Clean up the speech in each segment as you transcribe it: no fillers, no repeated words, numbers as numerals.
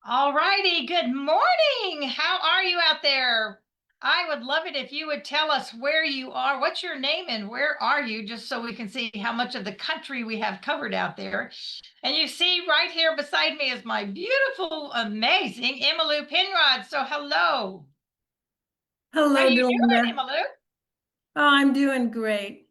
All righty. Good morning. How are you out there? I would love it if you would tell us where you are. What's your name and where are you, just so we can see how much of the country we have covered out there. And you see right here beside me is my beautiful, amazing Emmalou Penrod. So hello. How Hello, you doing, Delinda. Emmalou? Oh, I'm doing great.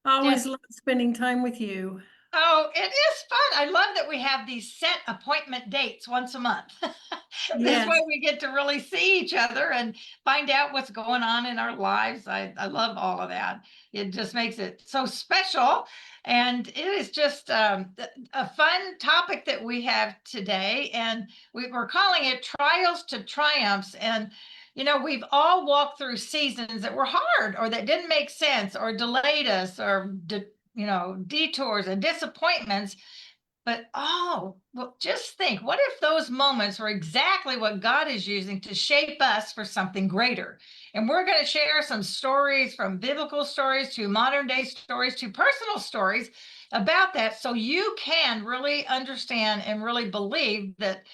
Always Just love spending time with you. Oh, it is fun. I love that we have these set appointment dates once a month. This way Yes, we get to really see each other and find out what's going on in our lives. I love all of that. It just makes it so special. And it is just a fun topic that we have today. And we're calling it Trials to Triumphs. And we've all walked through seasons that were hard or that didn't make sense or delayed us or detours and disappointments. But well, just think, what if those moments were exactly what God is using to shape us for something greater? And we're going to share some stories, from biblical stories to modern day stories to personal stories about that, so you can really understand and really believe that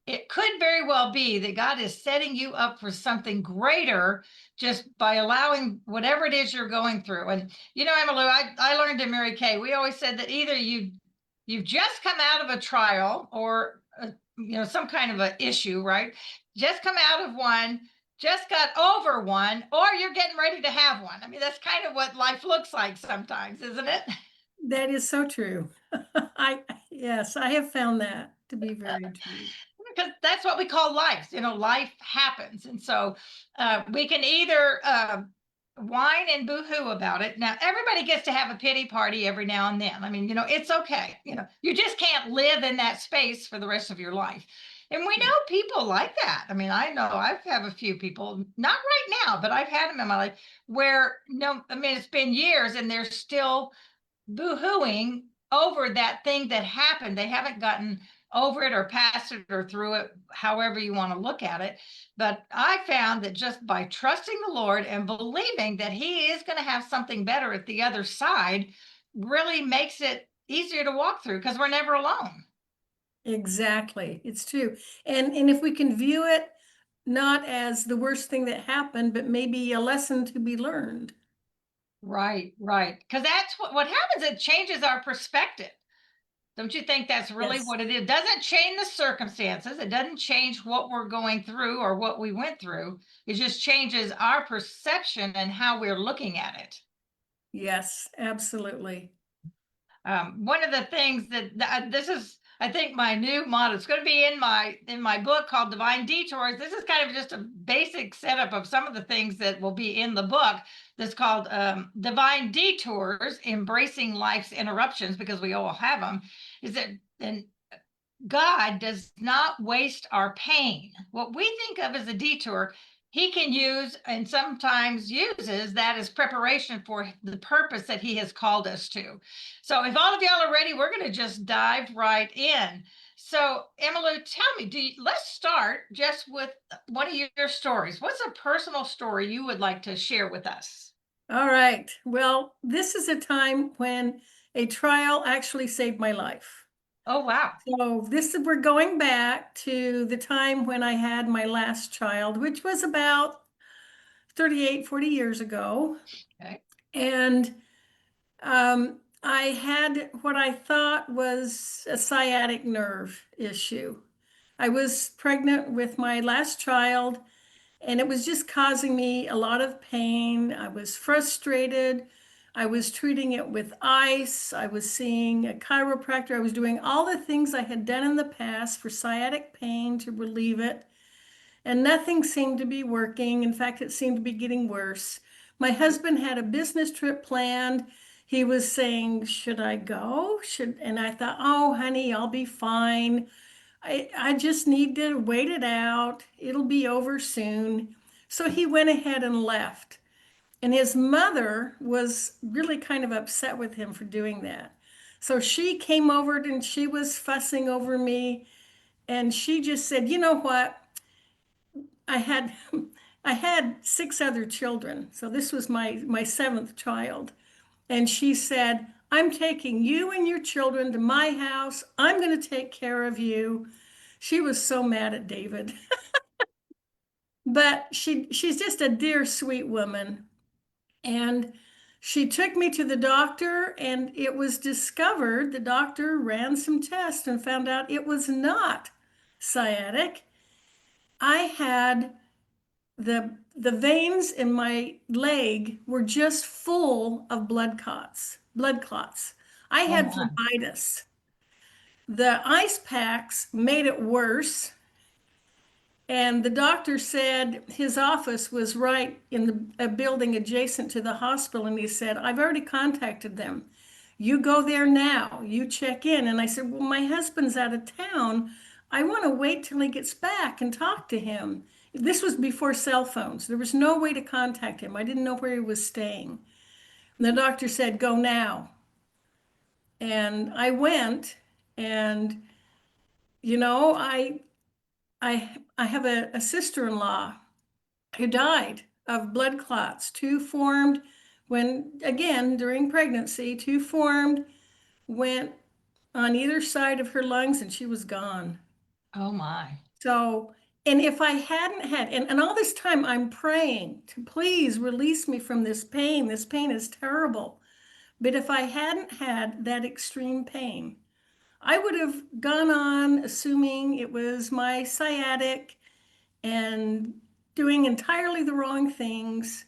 it could very well be that God is setting you up for something greater just by allowing whatever it is you're going through. And Emmalou, I learned in Mary Kay, we always said that either you've just come out of a trial or some kind of an issue, right? Just come out of one, just got over one, or you're getting ready to have one. I mean, that's kind of what life looks like sometimes, isn't it? that is so true. Yes, I have found that to be very true. Because that's what we call life. Life happens. And so we can either whine and boo-hoo about it. Now, everybody gets to have a pity party every now and then. I mean, it's okay. You just can't live in that space for the rest of your life. And we know people like that. I mean, I know I've have a few people, not right now, but I've had them in my life where, I mean, it's been years and they're still boo-hooing over that thing that happened. They haven't gotten over it or past it or through it, however you want to look at it. But I found that just by trusting the Lord and believing that He is going to have something better at the other side really makes it easier to walk through, because we're never alone. Exactly. It's true. And if we can view it not as the worst thing that happened, but maybe a lesson to be learned. Right, right. Because that's what happens. It changes our perspective. Don't you think that's really Yes. what it is? It doesn't change the circumstances. It doesn't change what we're going through or what we went through. It just changes our perception and how we're looking at it. Yes, absolutely. One of the things that this is, I think, my new motto. It's going to be in my book called Divine Detours. This is kind of just a basic setup of some of the things that will be in the book. That's called Divine Detours: Embracing Life's Interruptions, because we all have them. Is that and God does not waste our pain. What we think of as a detour, He can use and sometimes uses that as preparation for the purpose that He has called us to. So, if all of y'all are ready, we're going to just dive right in. So, Emmalou, tell me, let's start just with one of your stories. What's a personal story you would like to share with us? All right. Well, this is a time when a trial actually saved my life. Oh, wow. So we're going back to the time when I had my last child, which was about 38, 40 years ago. Okay. And I had what I thought was a sciatic nerve issue. I was pregnant with my last child, and it was just causing me a lot of pain. I was frustrated. I was treating it with ice. I was seeing a chiropractor. I was doing all the things I had done in the past for sciatic pain to relieve it, and nothing seemed to be working. In fact, it seemed to be getting worse. My husband had a business trip planned. He was saying, "Should I go? And I thought, "Oh, honey, I'll be fine. I just need to wait it out. It'll be over soon." So he went ahead and left. And his mother was really kind of upset with him for doing that. So she came over and she was fussing over me. And she just said, "You know what? I had I had six other children. So this was my seventh child." And she said, "I'm taking you and your children to my house. I'm going to take care of you." She was so mad at David. But she's just a dear, sweet woman. And she took me to the doctor, and it was discovered, the doctor ran some tests and found out it was not sciatic. I had the veins in my leg were just full of blood clots, blood clots. I Oh had my. phlebitis. The ice packs made it worse. And the doctor said his office was right in a building adjacent to the hospital. And he said, I've already contacted them. You go there now, you check in. And I said, well, my husband's out of town. I want to wait till he gets back and talk to him. This was before cell phones. There was no way to contact him. I didn't know where he was staying. And the doctor said, go now. And I went, and you know, I have a sister-in-law who died of blood clots. Two formed when, again, during pregnancy, two formed, went on either side of her lungs, and she was gone. Oh my. So, and if I hadn't had, and all this time I'm praying to please release me from this pain is terrible. But if I hadn't had that extreme pain, I would have gone on assuming it was my sciatic and doing entirely the wrong things.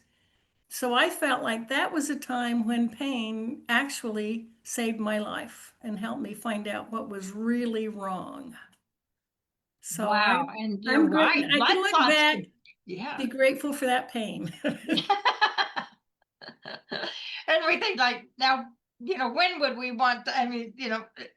So I felt like that was a time when pain actually saved my life and helped me find out what was really wrong. So Wow. And you're I'm great. right. I Blood can look clots back, could, yeah. be grateful for that pain. And we think like now, when would we want I mean,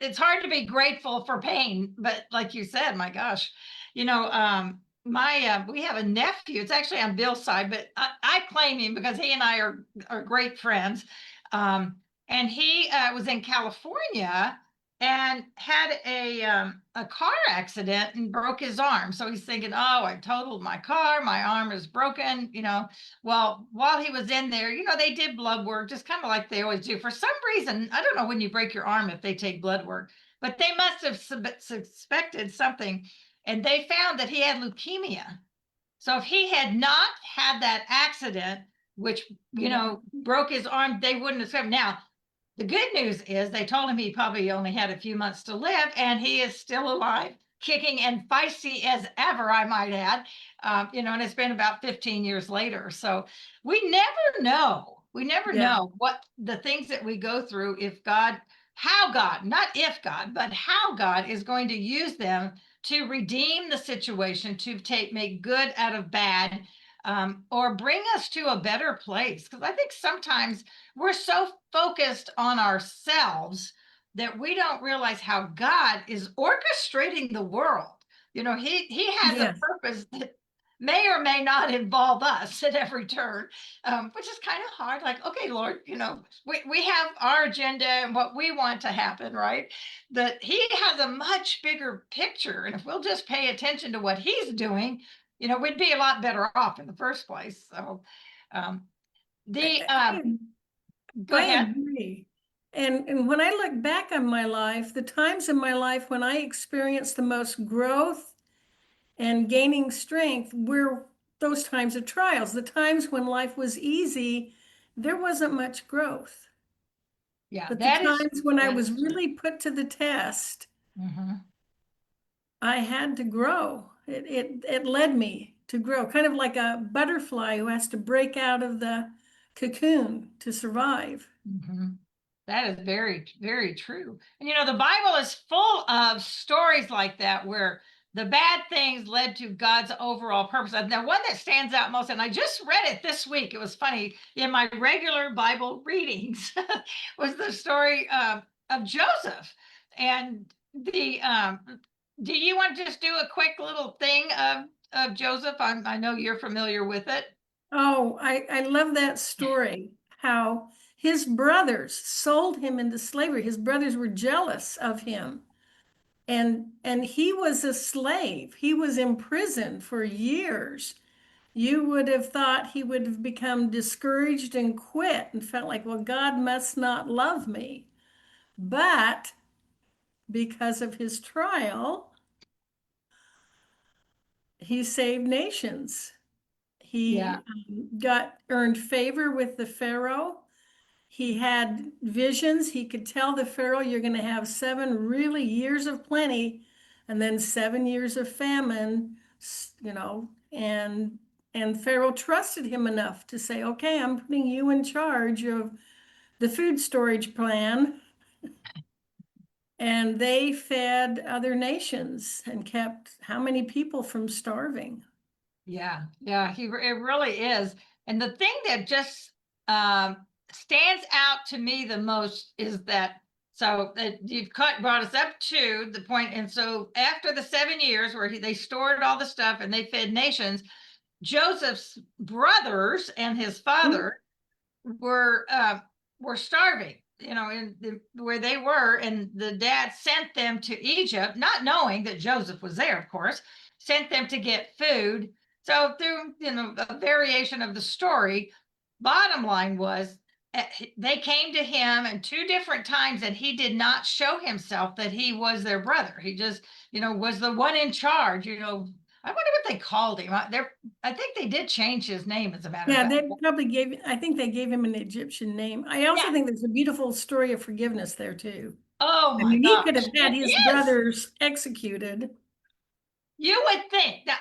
it's hard to be grateful for pain, but like you said, my gosh, my we have a nephew. It's actually on Bill's side, but I claim him because he and I are great friends. And he was in California and had a car accident and broke his arm. So he's thinking, oh, I totaled my car, my arm is broken. Well, while he was in there, they did blood work, just kind of like they always do. For some reason, I don't know when you break your arm if they take blood work, but they must have suspected something. And they found that he had leukemia. So if he had not had that accident, which, broke his arm, they wouldn't have said. Now, the good news is they told him he probably only had a few months to live, and he is still alive, kicking and feisty as ever, I might add. And it's been about 15 years later. So we never know. We never Yeah, know what the things that we go through, if God, how God, not if God, but how God is going to use them to redeem the situation, to make good out of bad, or bring us to a better place. Because I think sometimes we're so focused on ourselves that we don't realize how God is orchestrating the world. He has a yes. purpose that may or may not involve us at every turn, which is kind of hard. Like, okay, Lord, we have our agenda and what we want to happen, right? But He has a much bigger picture. And if we'll just pay attention to what He's doing, we'd be a lot better off in the first place. So, the I, go I ahead. agree. And when I look back on my life, the times in my life when I experienced the most growth and gaining strength were those times of trials. The times when life was easy, there wasn't much growth. Yeah, But the times when I that was is true. really put to the test, Mhm. I had to grow. It led me to grow, kind of like a butterfly who has to break out of the cocoon to survive. Mhm. That is very, very true. And the Bible is full of stories like that where the bad things led to God's overall purpose. And the one that stands out most, and I just read it this week, it was funny in my regular Bible readings, was the story of Joseph. And do you want to just do a quick little thing of Joseph? I know you're familiar with it. Oh, I love that story, how his brothers sold him into slavery. His brothers were jealous of him. And he was a slave. He was imprisoned for years. You would have thought he would have become discouraged and quit and felt like, well, God must not love me. But because of his trial, he saved nations. Yeah. He earned favor with the Pharaoh. He had visions. He could tell the Pharaoh, you're going to have 7 really years of plenty and then 7 years of famine, and Pharaoh trusted him enough to say, okay, I'm putting you in charge of the food storage plan. And they fed other nations and kept how many people from starving? Yeah, yeah, it really is. And the thing that just stands out to me the most is that you've brought us up to the point, and so after the 7 years where they stored all the stuff and they fed nations, Joseph's brothers and his father were uh, were starving, where they were, and the dad sent them to Egypt, not knowing that Joseph was there, of course, sent them to get food. So through a variation of the story, bottom line was they came to him in two different times, and he did not show himself that he was their brother. He just was the one in charge. I wonder what they called him. I think they did change his name, as a matter of Yeah, fact. I think they gave him an Egyptian name. I also Yeah. think there's a beautiful story of forgiveness there too. Oh I my mean, he could have gosh, had it his is. brothers executed. You would think that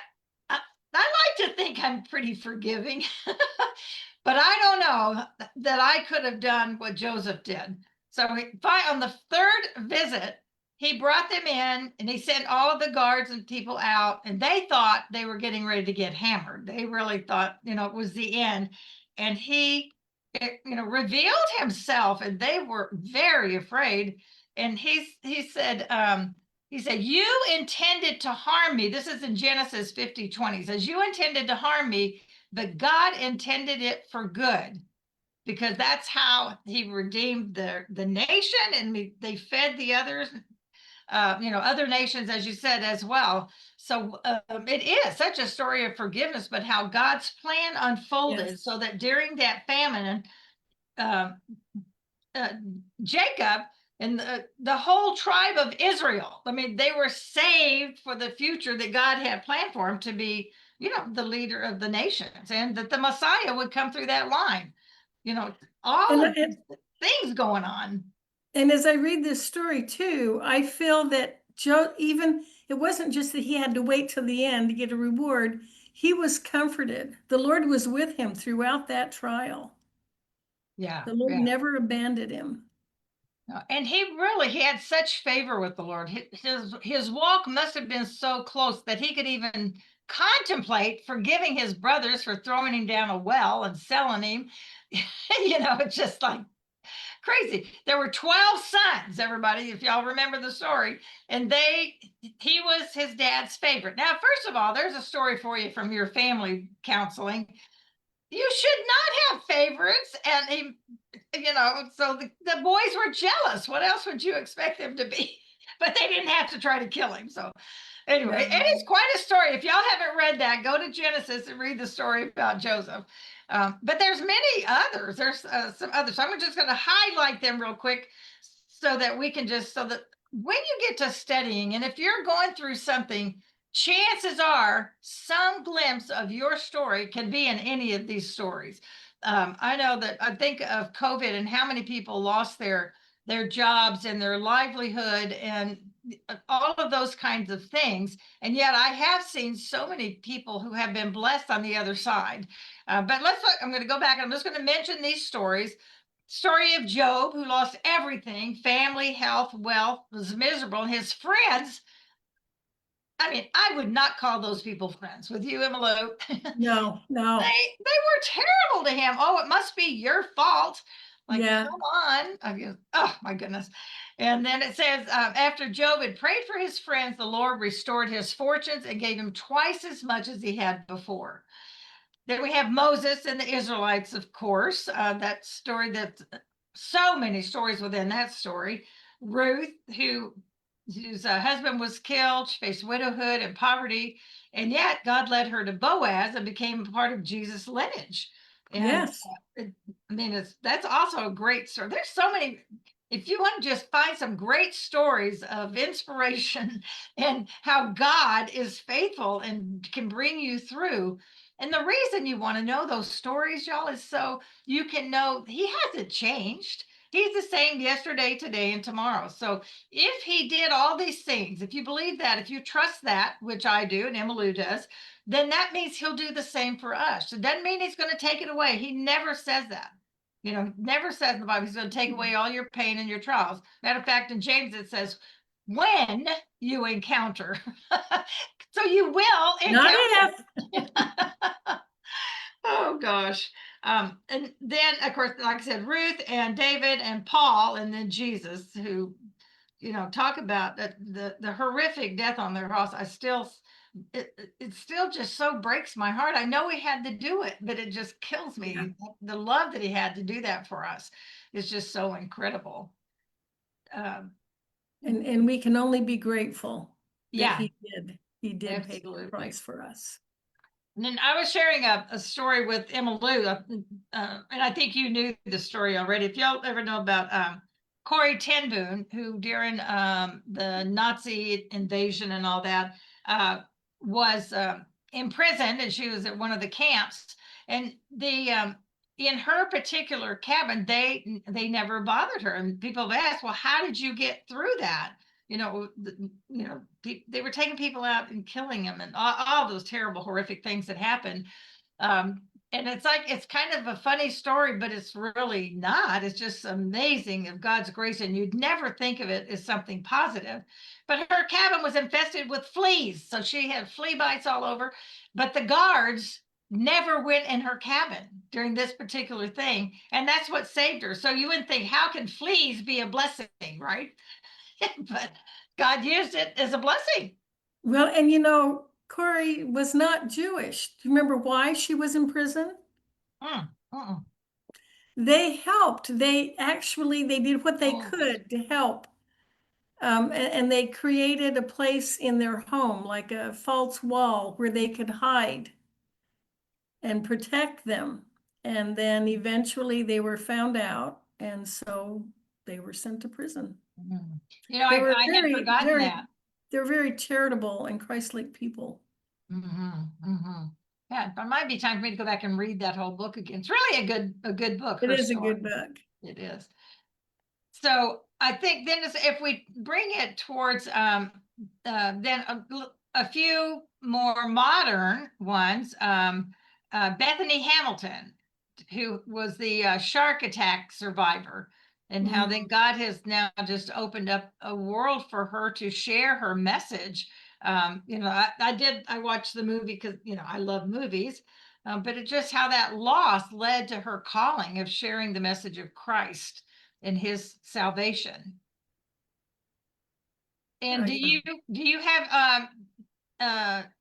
I like to think I'm pretty forgiving, but I don't know that I could have done what Joseph did. So on the third visit, he brought them in and he sent all of the guards and people out, and they thought they were getting ready to get hammered. They really thought, it was the end. And he, revealed himself, and they were very afraid. And he said, you intended to harm me. This is in Genesis 50:20. He says, you intended to harm me, but God intended it for good, because that's how he redeemed the nation, and they fed the others, other nations, as you said, as well. So it is such a story of forgiveness, but how God's plan unfolded, Yes. so that during that famine, um, uh, Jacob and the whole tribe of Israel. I mean, they were saved for the future that God had planned for him to be, the leader of the nations, and that the Messiah would come through that line. All And, of and these things going on. and as I read this story too, I feel that even it wasn't just that he had to wait till the end to get a reward. He was comforted. The Lord was with him throughout that trial. Yeah, The Lord yeah. never abandoned him. And he had such favor with the Lord. His walk must have been so close that he could even contemplate forgiving his brothers for throwing him down a well and selling him. It's just like crazy. There were 12 sons, everybody, if y'all remember the story, and he was his dad's favorite. Now, first of all, there's a story for you from your family counseling. You should not have favorites, and so the boys were jealous. What else would you expect them to be? But they didn't have to try to kill him. So anyway, it is No. quite a story. If y'all haven't read that, go to Genesis and read the story about Joseph. But there's many others. There's some others. So I'm just going to highlight them real quick, so that when you get to studying, and if you're going through something, chances are some glimpse of your story can be in any of these stories. I know that I think of COVID and how many people lost their jobs and their livelihood and all of those kinds of things. And yet I have seen so many people who have been blessed on the other side. But let's look, I'm going to go back. I'm just going to mention these stories. Story of Job, who lost everything, family, health, wealth, was miserable, and his friends. I mean, I would not call those people friends with you, Emmalou. No, no. They were terrible to him. Oh, it must be your fault. Like, Yeah. come on. I guess, oh my goodness. And then it says, after Job had prayed for his friends, the Lord restored his fortunes and gave him twice as much as he had before. Then we have Moses and the Israelites, of course. That story, that's so many stories within that story. Ruth, whose husband was killed, she faced widowhood and poverty, and yet God led her to Boaz and became part of Jesus' lineage. And Yes. I mean, that's also a great story. There's so many. if you want to just find some great stories of inspiration and how God is faithful and can bring you through. And the reason you want to know those stories, y'all, is so you can know He hasn't changed. He's the same yesterday, today, and tomorrow. So if He did all these things, if you believe that, if you trust that, which I do and Emmalou does, then that means He'll do the same for us. It doesn't mean He's going to take it away. He never says that. Never says in the Bible He's going to take away all your pain and your trials. Matter of fact, in James it says, when you encounter. So you will Not encounter. if. Oh gosh. And then of course, like I said, Ruth and David and Paul, and then Jesus, who, talk about the horrific death on the cross. It still just so breaks my heart. I know He had to do it, but it just kills me. Yeah. The love that He had to do that for us is just so incredible. And we can only be grateful that Yeah, he did pay the absolutely. price for us. And then I was sharing a story with Emmalou, and I think you knew the story already. If y'all ever know about Corrie ten Boom, who during the Nazi invasion and all that was imprisoned, and she was at one of the camps. And in her particular cabin, they never bothered her. And people have asked, well, how did you get through that? They were taking people out and killing them, and all those terrible, horrific things that happened. And it's kind of a funny story, but it's really not. It's just amazing of God's grace, and you'd never think of it as something positive. But her cabin was infested with fleas, so she had flea bites all over. But the guards never went in her cabin during this particular thing, and that's what saved her. So you wouldn't think, how can fleas be a blessing, right? But God used it as a blessing. Well, and Corrie was not Jewish. Do you remember why she was in prison? Mm, They helped. They did what they oh, could to help. And they created a place in their home, like a false wall where they could hide and protect them. And then eventually they were found out, and so they were sent to prison. mm. They were I had forgotten that. they're very charitable and Christ-like people. Yeah, it might be time for me to go back and read that whole book again. It's really a good book. It Her is a story. good book. It is. So I think then if we bring it towards then a few more modern ones, Bethany Hamilton, who was the shark attack survivor, and how then God has now just opened up a world for her to share her message. I watched the movie because I love movies, but it just how that loss led to her calling of sharing the message of Christ and His salvation. And do you have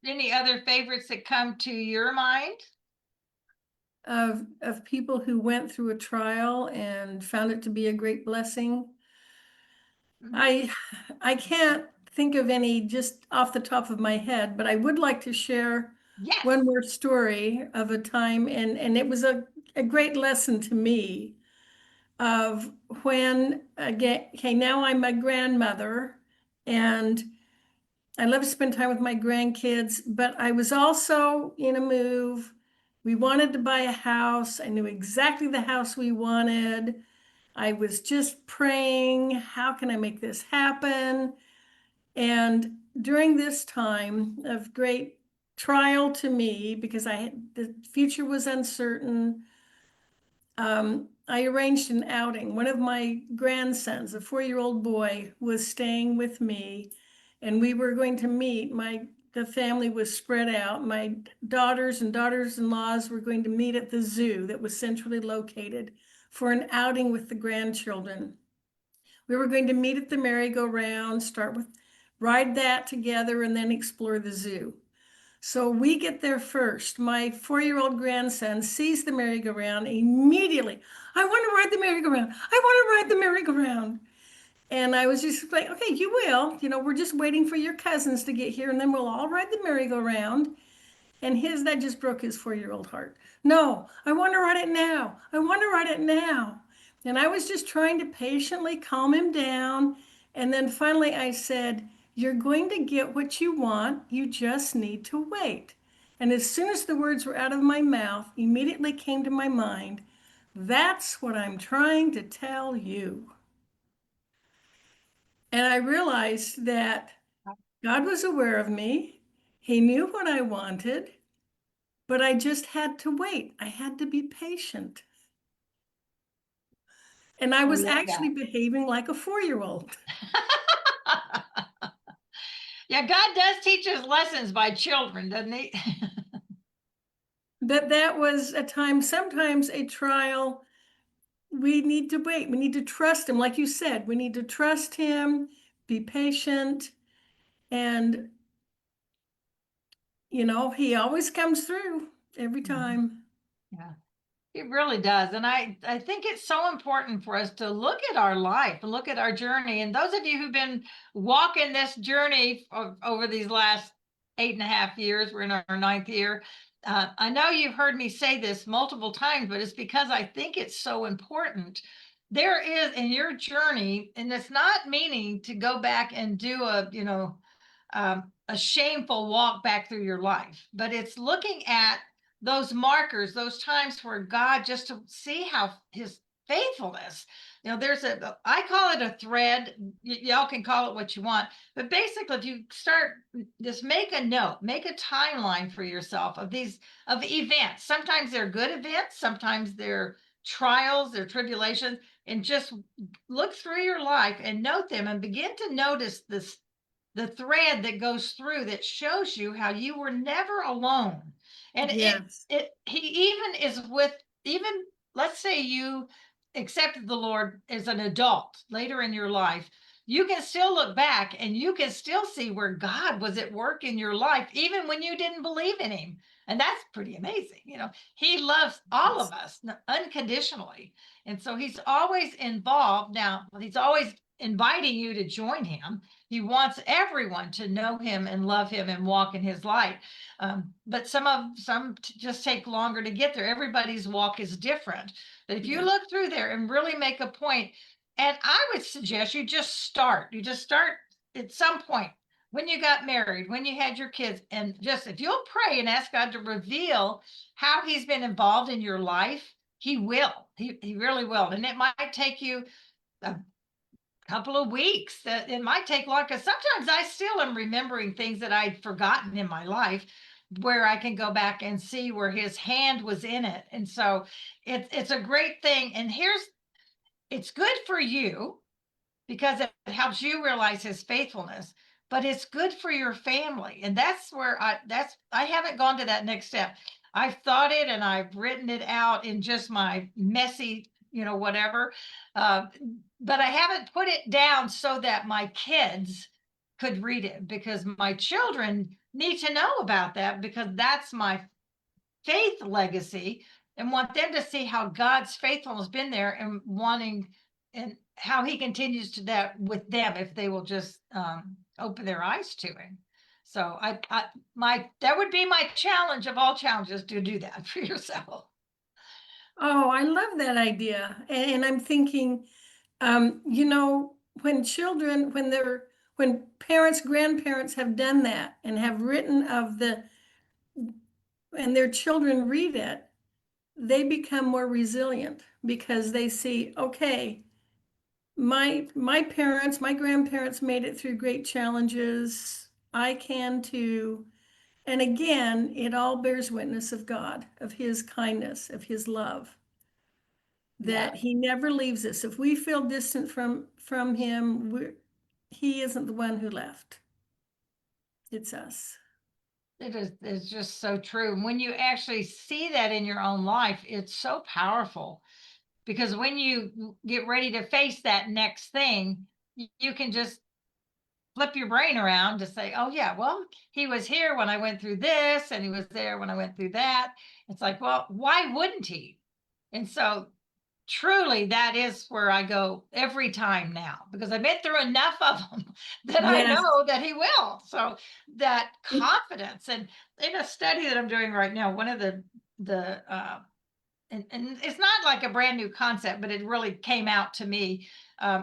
any other favorites that come to your mind? Of people who went through a trial and found it to be a great blessing. Mhm. I can't think of any just off the top of my head, but I would like to share Yes. one more story of a time, and it was a great lesson to me of when, again, okay, now I'm a grandmother and I love to spend time with my grandkids, but I was also in a move. We wanted to buy a house. I knew exactly the house we wanted. I was just praying, how can I make this happen? And during this time of great trial to me, because the future was uncertain, I arranged an outing. One of my grandsons, a 4-year-old boy, was staying with me, and we were going to meet. The family was spread out. My daughters and daughters-in-laws were going to meet at the zoo that was centrally located for an outing with the grandchildren. We were going to meet at the merry-go-round, ride that together, and then explore the zoo. So we get there first. My 4-year-old grandson sees the merry-go-round immediately. I want to ride the merry-go-round. I want to ride the merry-go-round. And I was just like, okay, you will. We're just waiting for your cousins to get here, and then we'll all ride the merry-go-round. And that just broke his 4-year-old heart. No, I want to ride it now. I want to ride it now. And I was just trying to patiently calm him down. And then finally I said, "You're going to get what you want. You just need to wait." And as soon as the words were out of my mouth, immediately came to my mind, "That's what I'm trying to tell you." And I realized that God was aware of me. He knew what I wanted, but I just had to wait. I had to be patient. And I I was love actually behaving like a 4-year-old. that. Yeah, God does teach us lessons by children, doesn't he? But that was a time, sometimes a trial, we need to wait. We need to trust him. Like you said, we need to trust him, be patient, and, he always comes through every Mhm. time. Yeah. It really does. And I think it's so important for us to look at our life and look at our journey. And those of you who've been walking this journey over these last 8.5 years, we're in our ninth year. I know you've heard me say this multiple times, but it's because I think it's so important. There is in your journey, and it's not meaning to go back and do a shameful walk back through your life, but it's looking at those markers, those times where God, just to see how his faithfulness, there's I call it a thread. Y'all can call it what you want, but basically, if you start, just make a note, make a timeline for yourself of of events. Sometimes they're good events, sometimes they're trials, they're tribulations, and just look through your life and note them and begin to notice the thread that goes through that shows you how you were never alone. And Yes. he even is with, even, let's say you accepted the Lord as an adult later in your life, you can still look back and you can still see where God was at work in your life, even when you didn't believe in him. And that's pretty amazing. He loves all of us unconditionally. And so he's always involved. Now, he's always inviting you to join him. He wants everyone to know him and love him and walk in his light. But some just take longer to get there. Everybody's walk is different. But if you Yeah. look through there and really make a point, and I would suggest you just start. You just start at some point when you got married, when you had your kids, and just if you'll pray and ask God to reveal how he's been involved in your life, he will. He really will. And it might take you a couple of weeks. That it might take long, because sometimes I still am remembering things that I'd forgotten in my life, where I can go back and see where his hand was in it. And so it's a great thing. And it's good for you because it helps you realize his faithfulness, but it's good for your family. And that's where I haven't gone to that next step. I've thought it and I've written it out in just my messy, whatever. Uh, but I haven't put it down so that my kids could read it, because my children need to know about that, because that's my faith legacy, and want them to see how God's faithfulness has been there, and wanting, and how he continues to that with them if they will just open their eyes to him. So that would be my challenge of all challenges, to do that for yourself. Oh, I love that idea. And I'm thinking, when children, when parents, grandparents have done that and have written and their children read it, they become more resilient because they see, okay, my parents, my grandparents made it through great challenges. I can too. And again, it all bears witness of God, of his kindness, of his love, Yeah, that he never leaves us. If we feel distant from him, he isn't the one who left. It's us. it's just so true. And when you actually see that in your own life, it's so powerful, because when you get ready to face that next thing, you can just flip your brain around to say, oh yeah, well, he was here when I went through this, and he was there when I went through that. It's like, well, why wouldn't he? And so truly, that is where I go every time now, because I've been through enough of them that I Yes. know that he will. So that confidence. And in a study that I'm doing right now, one of the and it's not like a brand new concept, but it really came out to me,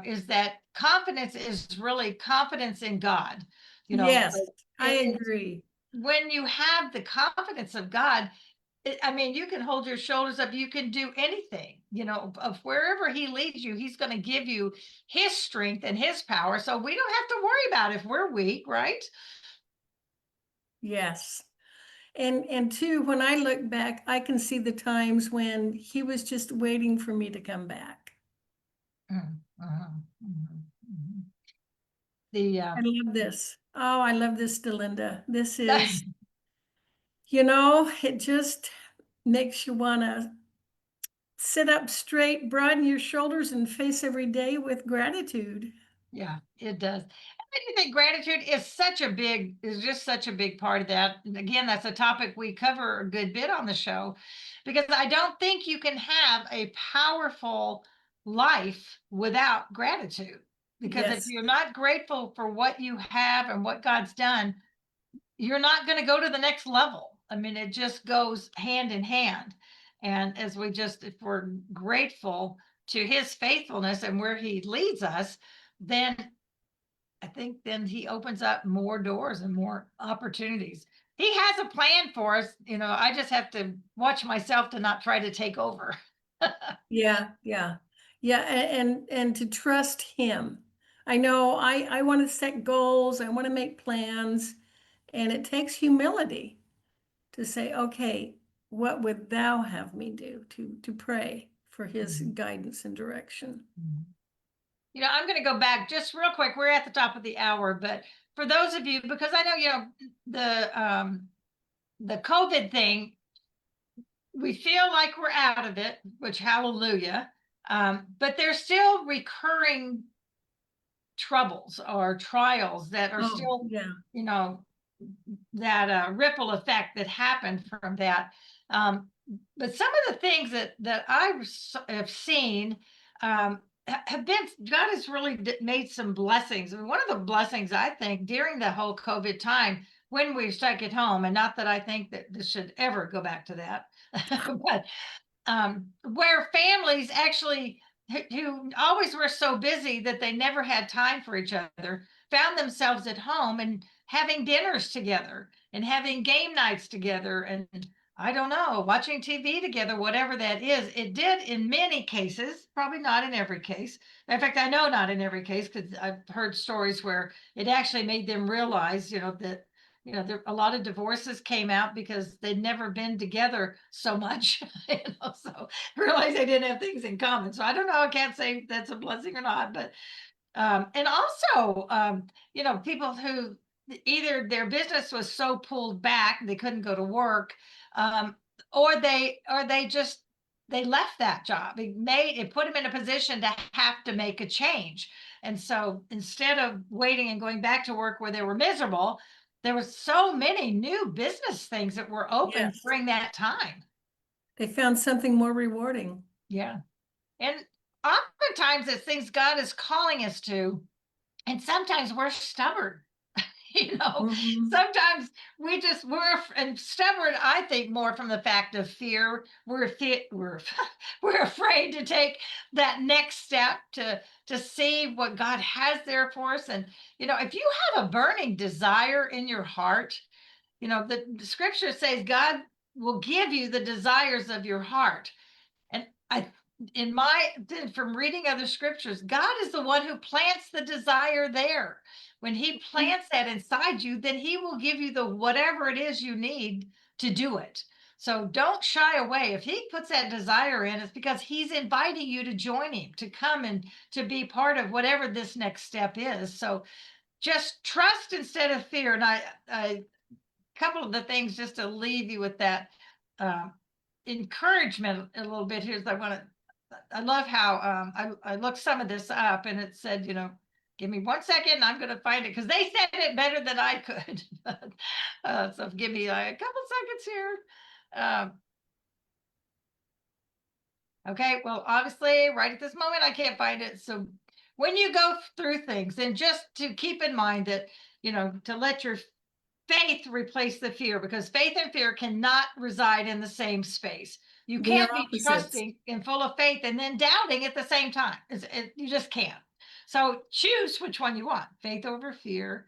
is that confidence is really confidence in God. You know, Yes, I it's agree. when you have the confidence of God, I mean, you can hold your shoulders up, you can do anything, of wherever he leads you, he's going to give you his strength and his power. So we don't have to worry about if we're weak, right? Yes. And two, when I look back, I can see the times when he was just waiting for me to come back. Mm, mhm. The I love this. Oh, I love this, Delinda. This is, it just makes you want to sit up straight, broaden your shoulders, and face every day with gratitude. Yeah, it does. And I think gratitude is just such a big part of that. And again, that's a topic we cover a good bit on the show, because I don't think you can have a powerful life without gratitude. Because if Yes, you're not grateful for what you have and what God's done, you're not going to go to the next level. I mean, it just goes hand in hand. And if we're grateful to his faithfulness and where he leads us, then I think then he opens up more doors and more opportunities. He has a plan for us. I just have to watch myself to not try to take over. yeah, yeah, yeah, and to trust him. I know I want to set goals, I want to make plans, and it takes humility to say, okay, what would thou have me do? To pray for his Mhm. guidance and direction. Mhm. I'm going to go back just real quick. We're at the top of the hour, but for those of you, because I know, the COVID thing, we feel like we're out of it, which hallelujah. But there's still recurring troubles or trials that are Oh, still, yeah. you know, that ripple effect that happened from that. Um, but some of the things that have seen, have been, God has really made some blessings. I mean, one of the blessings I think during the whole COVID time when we were stuck at home, and not that I think that this should ever go back to that, but where families actually who always were so busy that they never had time for each other found themselves at home and having dinners together and having game nights together, and I don't know, watching TV together, whatever that is. It did in many cases, probably not in every case. In fact, I know not in every case, because I've heard stories where it actually made them realize, that a lot of divorces came out because they'd never been together so much, so realized they didn't have things in common. So I don't know, I can't say that's a blessing or not, but and also, people who either their business was so pulled back they couldn't go to work, um, or they just they left that job. It put them in a position to have to make a change. And so instead of waiting and going back to work where they were miserable, there was so many new business things that were open Yes. during that time. They found something more rewarding. Yeah. And oftentimes it's things God is calling us to, and sometimes we're stubborn. you know Hmm. Sometimes and stubborn, I think, more from the fact of fear. We're we're afraid to take that next step to see what God has there for us. And if you have a burning desire in your heart, the scripture says God will give you the desires of your heart. And from reading other scriptures, God is the one who plants the desire there. When he plants that inside you, then he will give you the whatever it is you need to do it. So don't shy away. If he puts that desire in, it's because he's inviting you to join him, to come and to be part of whatever this next step is. So just trust instead of fear. And I couple of the things just to leave you with that uh, encouragement a little bit here is I love how I looked some of this up, and it said, give me 1 second and I'm going to find it, because they said it better than I could. So give me a couple seconds here. Um, okay, well, obviously, right at this moment, I can't find it. So when you go through things, and just to keep in mind that, to let your faith replace the fear, because faith and fear cannot reside in the same space. You They are can't be opposites. trusting and full of faith and then doubting at the same time. You just can't. So choose which one you want, faith over fear,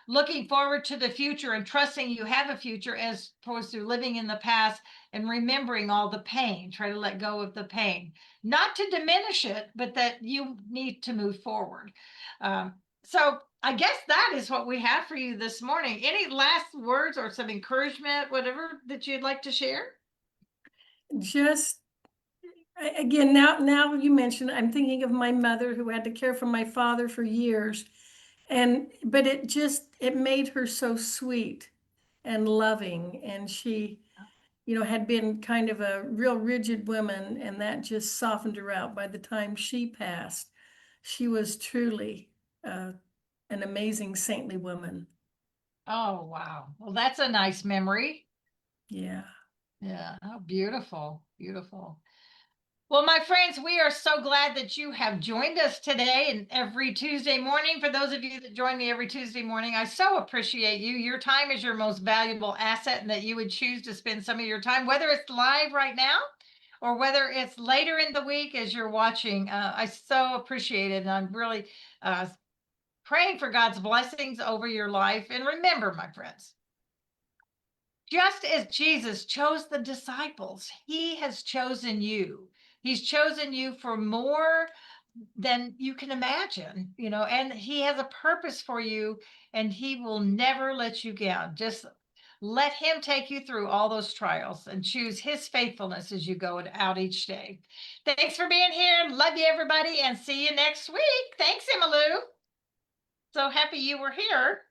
looking forward to the future and trusting you have a future as opposed to living in the past and remembering all the pain. Try to let go of the pain, not to diminish it, but that you need to move forward. So I guess that is what we have for you this morning. Any last words or some encouragement, whatever that you'd like to share? Just again, now you mentioned, I'm thinking of my mother who had to care for my father for years. But it made her so sweet and loving. And she, had been kind of a real rigid woman, and that just softened her out by the time she passed. She was truly an amazing saintly woman. Oh, wow. Well, that's a nice memory. Yeah. Yeah. Oh, beautiful. Beautiful. Well, my friends, we are so glad that you have joined us today and every Tuesday morning. For those of you that join me every Tuesday morning, I so appreciate you. Your time is your most valuable asset, and that you would choose to spend some of your time, whether it's live right now or whether it's later in the week as you're watching. I so appreciate it. And I'm really praying for God's blessings over your life. And remember, my friends, just as Jesus chose the disciples, he has chosen you. He's chosen you for more than you can imagine, and he has a purpose for you, and he will never let you down. Just let him take you through all those trials and choose his faithfulness as you go out each day. Thanks for being here. Love you, everybody, and see you next week. Thanks, Emmalou. So happy you were here.